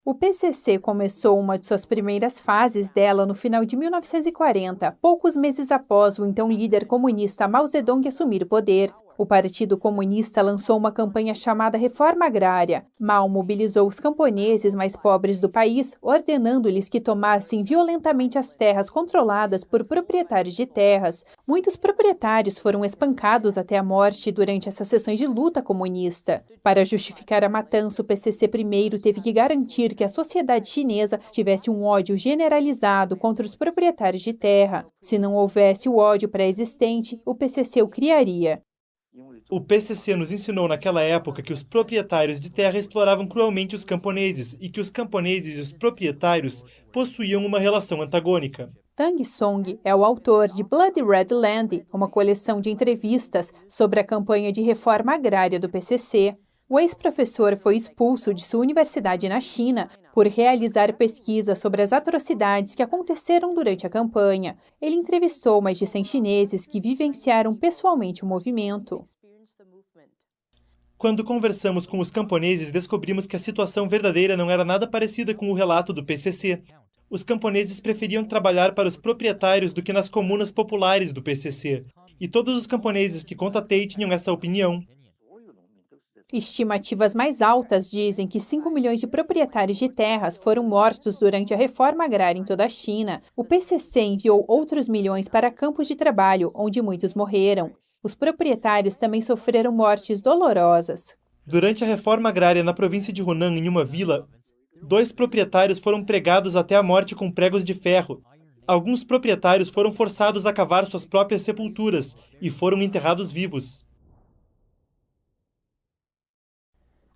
O PCC começou uma de suas primeiras fases dela no final de 1940, poucos meses após o então líder comunista Mao Zedong assumir o poder. O Partido Comunista lançou uma campanha chamada Reforma Agrária. Mao mobilizou os camponeses mais pobres do país, ordenando-lhes que tomassem violentamente as terras controladas por proprietários de terras. Muitos proprietários foram espancados até a morte durante essas sessões de luta comunista. Para justificar a matança, o PCC primeiro teve que garantir que a sociedade chinesa tivesse um ódio generalizado contra os proprietários de terra. Se não houvesse o ódio pré-existente, o PCC o criaria. O PCC nos ensinou naquela época que os proprietários de terra exploravam cruelmente os camponeses e que os camponeses e os proprietários possuíam uma relação antagônica. Tang Song é o autor de Blood Red Land, uma coleção de entrevistas sobre a campanha de reforma agrária do PCC. O ex-professor foi expulso de sua universidade na China por realizar pesquisas sobre as atrocidades que aconteceram durante a campanha. Ele entrevistou mais de 100 chineses que vivenciaram pessoalmente o movimento. Quando conversamos com os camponeses, descobrimos que a situação verdadeira não era nada parecida com o relato do PCC. Os camponeses preferiam trabalhar para os proprietários do que nas comunas populares do PCC. E todos os camponeses que contatei tinham essa opinião. Estimativas mais altas dizem que 5 milhões de proprietários de terras foram mortos durante a reforma agrária em toda a China. O PCC enviou outros milhões para campos de trabalho, onde muitos morreram. Os proprietários também sofreram mortes dolorosas. Durante a reforma agrária na província de Hunan, em uma vila, 2 proprietários foram pregados até a morte com pregos de ferro. Alguns proprietários foram forçados a cavar suas próprias sepulturas e foram enterrados vivos.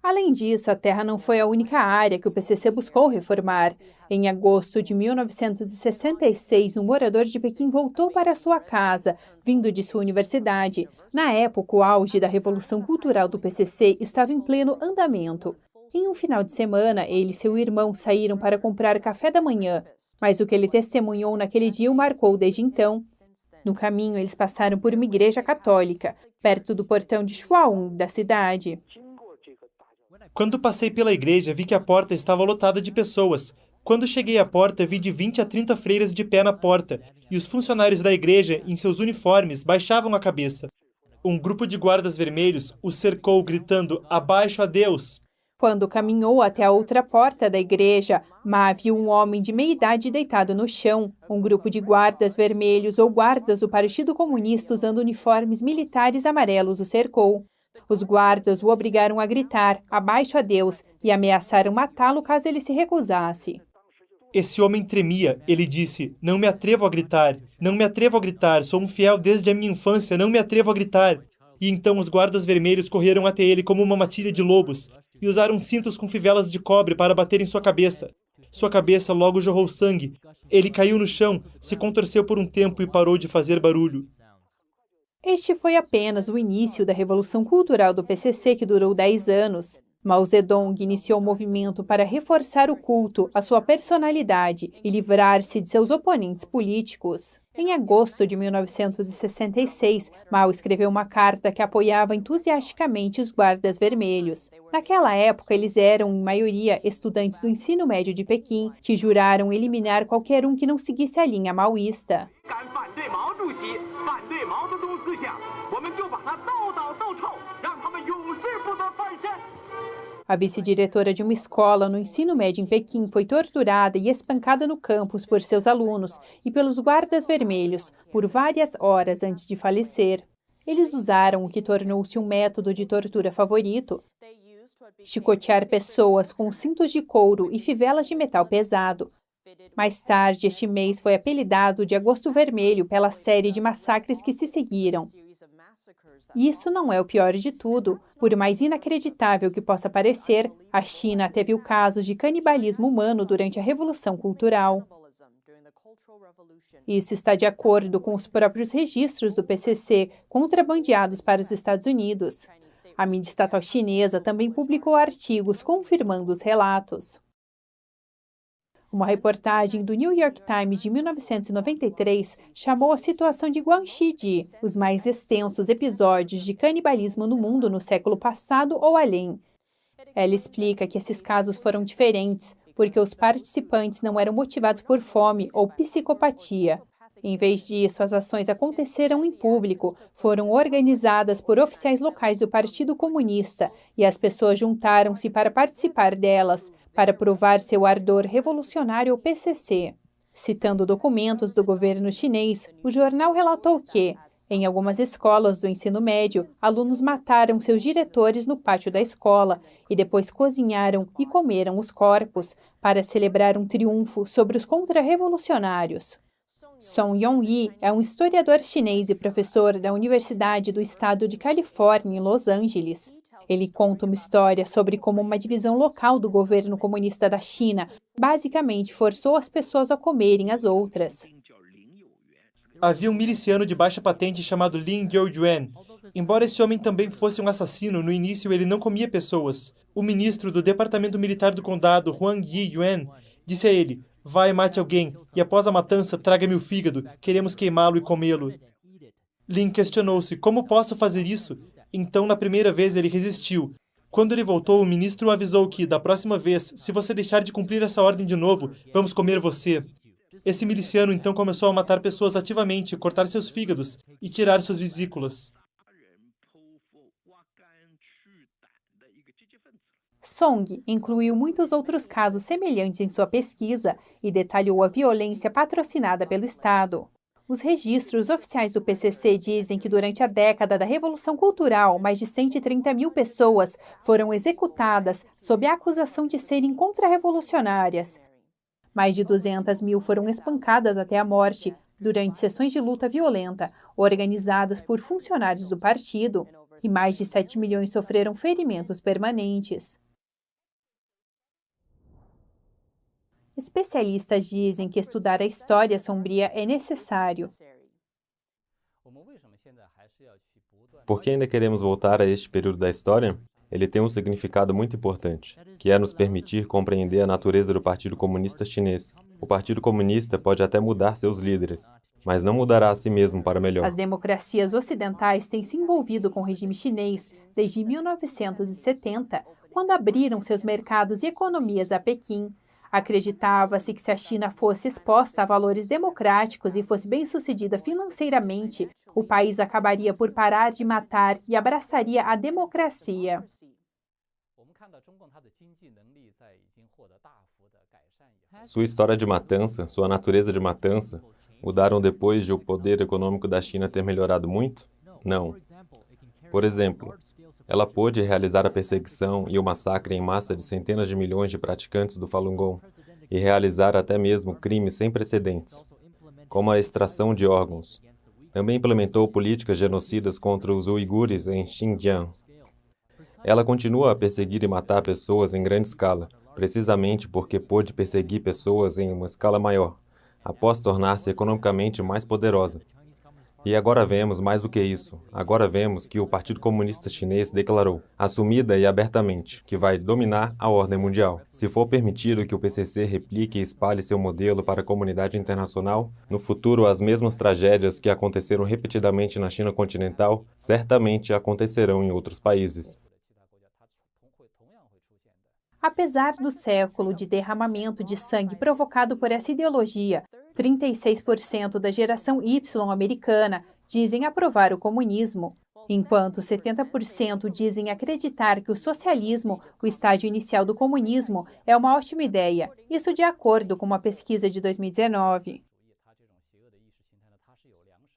Além disso, a terra não foi a única área que o PCC buscou reformar. Em agosto de 1966, um morador de Pequim voltou para sua casa, vindo de sua universidade. Na época, o auge da Revolução Cultural do PCC estava em pleno andamento. Em um final de semana, ele e seu irmão saíram para comprar café da manhã, mas o que ele testemunhou naquele dia o marcou desde então. No caminho, eles passaram por uma igreja católica, perto do portão de Shuaun, da cidade. Quando passei pela igreja, vi que a porta estava lotada de pessoas. Quando cheguei à porta, vi de 20 a 30 freiras de pé na porta, e os funcionários da igreja, em seus uniformes, baixavam a cabeça. Um grupo de guardas vermelhos o cercou, gritando: "Abaixo a Deus!" Quando caminhou até a outra porta da igreja, Ma viu um homem de meia-idade deitado no chão. Um grupo de guardas vermelhos ou guardas do Partido Comunista usando uniformes militares amarelos o cercou. Os guardas o obrigaram a gritar, "Abaixo a Deus", e ameaçaram matá-lo caso ele se recusasse. Esse homem tremia. Ele disse: "Não me atrevo a gritar. Não me atrevo a gritar. Sou um fiel desde a minha infância. Não me atrevo a gritar." E então os guardas vermelhos correram até ele como uma matilha de lobos e usaram cintos com fivelas de cobre para bater em sua cabeça. Sua cabeça logo jorrou sangue. Ele caiu no chão, se contorceu por um tempo e parou de fazer barulho. Este foi apenas o início da Revolução Cultural do PCC, que durou 10 anos. Mao Zedong iniciou o movimento para reforçar o culto à sua personalidade e livrar-se de seus oponentes políticos. Em agosto de 1966, Mao escreveu uma carta que apoiava entusiasticamente os guardas vermelhos. Naquela época, eles eram, em maioria, estudantes do ensino médio de Pequim, que juraram eliminar qualquer um que não seguisse a linha maoísta. A vice-diretora de uma escola no ensino médio em Pequim foi torturada e espancada no campus por seus alunos e pelos guardas vermelhos por várias horas antes de falecer. Eles usaram o que tornou-se um método de tortura favorito: chicotear pessoas com cintos de couro e fivelas de metal pesado. Mais tarde, este mês foi apelidado de Agosto Vermelho pela série de massacres que se seguiram. E isso não é o pior de tudo. Por mais inacreditável que possa parecer, a China teve casos de canibalismo humano durante a Revolução Cultural. Isso está de acordo com os próprios registros do PCC, contrabandeados para os Estados Unidos. A mídia estatal chinesa também publicou artigos confirmando os relatos. Uma reportagem do New York Times de 1993 chamou a situação de Guangxi os mais extensos episódios de canibalismo no mundo no século passado ou além. Ela explica que esses casos foram diferentes, porque os participantes não eram motivados por fome ou psicopatia. Em vez disso, as ações aconteceram em público, foram organizadas por oficiais locais do Partido Comunista e as pessoas juntaram-se para participar delas, para provar seu ardor revolucionário ao PCC. Citando documentos do governo chinês, o jornal relatou que, em algumas escolas do ensino médio, alunos mataram seus diretores no pátio da escola e depois cozinharam e comeram os corpos para celebrar um triunfo sobre os contra-revolucionários. Song Yong-yi é um historiador chinês e professor da Universidade do Estado de Califórnia, em Los Angeles. Ele conta uma história sobre como uma divisão local do governo comunista da China basicamente forçou as pessoas a comerem as outras. Havia um miliciano de baixa patente chamado Lin Jiuyuan. Embora esse homem também fosse um assassino, no início ele não comia pessoas. O ministro do Departamento Militar do Condado, Huang Yi-yuan, disse a ele: "Vai, mate alguém, e após a matança, traga-me o fígado, queremos queimá-lo e comê-lo." Lin questionou-se: "Como posso fazer isso?" Então, na primeira vez, ele resistiu. Quando ele voltou, o ministro o avisou que, da próxima vez, se você deixar de cumprir essa ordem de novo, vamos comer você. Esse miliciano então começou a matar pessoas ativamente, cortar seus fígados e tirar suas vesículas. Song incluiu muitos outros casos semelhantes em sua pesquisa e detalhou a violência patrocinada pelo Estado. Os registros oficiais do PCC dizem que durante a década da Revolução Cultural, mais de 130 mil pessoas foram executadas sob a acusação de serem contra-revolucionárias. Mais de 200 mil foram espancadas até a morte durante sessões de luta violenta, organizadas por funcionários do partido, e mais de 7 milhões sofreram ferimentos permanentes. Especialistas dizem que estudar a história sombria é necessário. Por que ainda queremos voltar a este período da história? Ele tem um significado muito importante, que é nos permitir compreender a natureza do Partido Comunista Chinês. O Partido Comunista pode até mudar seus líderes, mas não mudará a si mesmo para melhor. As democracias ocidentais têm se envolvido com o regime chinês desde 1970, quando abriram seus mercados e economias a Pequim. Acreditava-se que se a China fosse exposta a valores democráticos e fosse bem-sucedida financeiramente, o país acabaria por parar de matar e abraçaria a democracia. Sua história de matança, sua natureza de matança, mudaram depois de o poder econômico da China ter melhorado muito? Não. Por exemplo, ela pôde realizar a perseguição e o massacre em massa de centenas de milhões de praticantes do Falun Gong e realizar até mesmo crimes sem precedentes, como a extração de órgãos. Também implementou políticas genocidas contra os uigures em Xinjiang. Ela continua a perseguir e matar pessoas em grande escala, precisamente porque pôde perseguir pessoas em uma escala maior, após tornar-se economicamente mais poderosa. E agora vemos mais do que isso. Agora vemos que o Partido Comunista Chinês declarou, assumida e abertamente, que vai dominar a ordem mundial. Se for permitido que o PCC replique e espalhe seu modelo para a comunidade internacional, no futuro as mesmas tragédias que aconteceram repetidamente na China continental certamente acontecerão em outros países. Apesar do século de derramamento de sangue provocado por essa ideologia, 36% da geração Y americana dizem aprovar o comunismo, enquanto 70% dizem acreditar que o socialismo, o estágio inicial do comunismo, é uma ótima ideia, isso de acordo com uma pesquisa de 2019.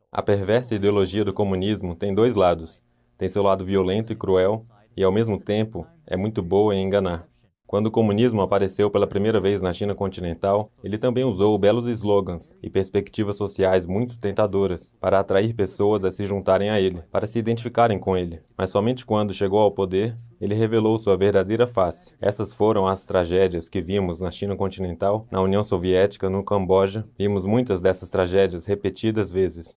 A perversa ideologia do comunismo tem dois lados. Tem seu lado violento e cruel, e ao mesmo tempo é muito boa em enganar. Quando o comunismo apareceu pela primeira vez na China continental, ele também usou belos slogans e perspectivas sociais muito tentadoras para atrair pessoas a se juntarem a ele, para se identificarem com ele. Mas somente quando chegou ao poder, ele revelou sua verdadeira face. Essas foram as tragédias que vimos na China continental, na União Soviética, no Camboja. Vimos muitas dessas tragédias repetidas vezes.